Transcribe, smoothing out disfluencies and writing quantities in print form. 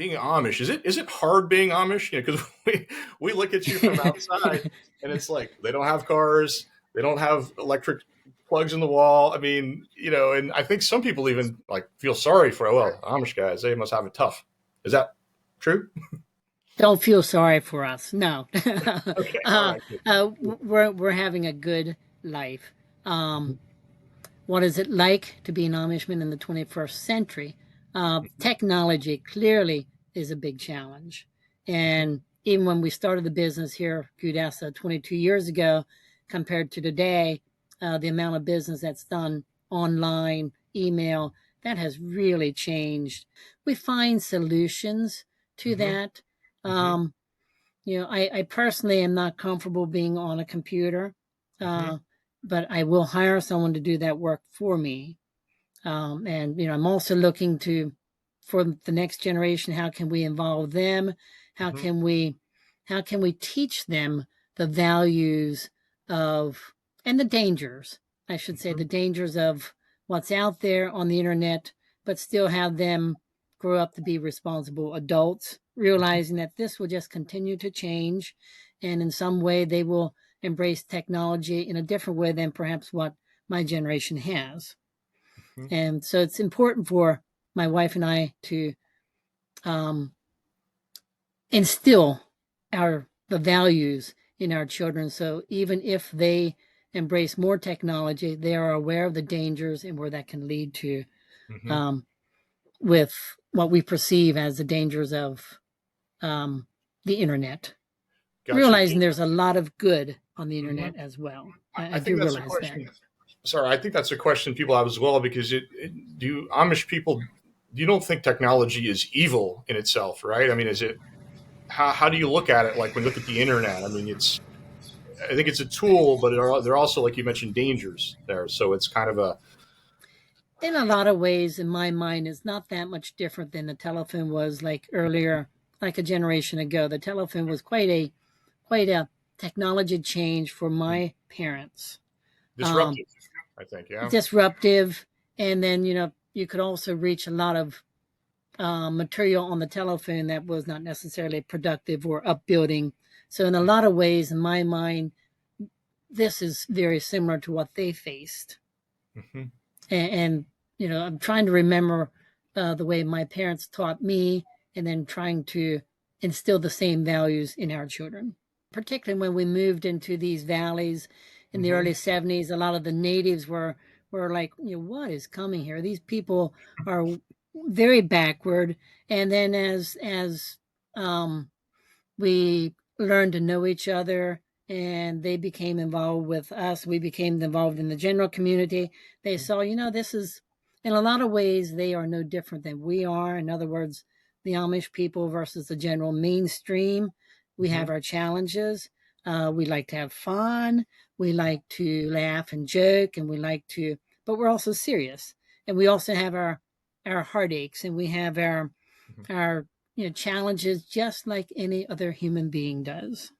being Amish, is it hard being Amish? You know, because we look at you from outside, and it's like they don't have cars, they don't have electric plugs in the wall. I mean, you know, and I think some people even like feel sorry for Amish guys. They must have it tough. Is that true? Don't feel sorry for us. No. Okay, all right, good. We're having a good life. Um, what is it like to be an Amishman in the 21st century? Technology clearly is a big challenge. And even when we started the business here, Gudessa, 22 years ago, compared to today, the amount of business that's done online, email, that has really changed. We find solutions to Mm-hmm, that. mm-hmm, Um, I personally am not comfortable being on a computer, mm-hmm, uh, but I will hire someone to do that work for me. And I'm also looking to for the next generation. How can we involve them? How mm-hmm, can we how can we teach them the values of and the dangers? I should say mm-hmm, the dangers of what's out there on the internet, but still have them grow up to be responsible adults, realizing that this will just continue to change, and in some way they will embrace technology in a different way than perhaps what my generation has. mm-hmm. And so it's important for my wife and I to um, instill the values in our children. So even if they embrace more technology, they are aware of the dangers and where that can lead to, Mm-hmm. um, with what we perceive as the dangers of um, the internet. Gotcha. Realizing there's a lot of good on the Mhm. internet as well. I I think do that's a realize that. question. Sorry, I think that's a question people have as well because do Amish people, you don't think technology is evil in itself, right? I mean, is it, how do you look at it? Like when you look at the internet, I mean, I think it's a tool, but there are also, like you mentioned, dangers there. So it's kind of a, In a lot of ways, in my mind, is not that much different than the telephone was like earlier, like a generation ago. The telephone was quite a technology change for my parents. Um, disruptive, I think. Yeah. Disruptive, and then you could also reach a lot of material on the telephone that was not necessarily productive or upbuilding. So, in a lot of ways, in my mind, this is very similar to what they faced. Mm-hmm. And I'm trying to remember the way my parents taught me, and then trying to instill the same values in our children. Particularly when we moved into these valleys in the Mm-hmm. early 70s, a lot of the natives were like, what is coming here? These people are very backward. And then as um, we learned to know each other, and they became involved with us, we became involved in the general community. They saw, this is, in a lot of ways, they are no different than we are. In other words, the Amish people versus the general mainstream, we Mm-hmm. have our challenges. We like to have fun, we like to laugh and joke, and we like to, but we're also serious, and we also have our heartaches, and we have our challenges just like any other human being does.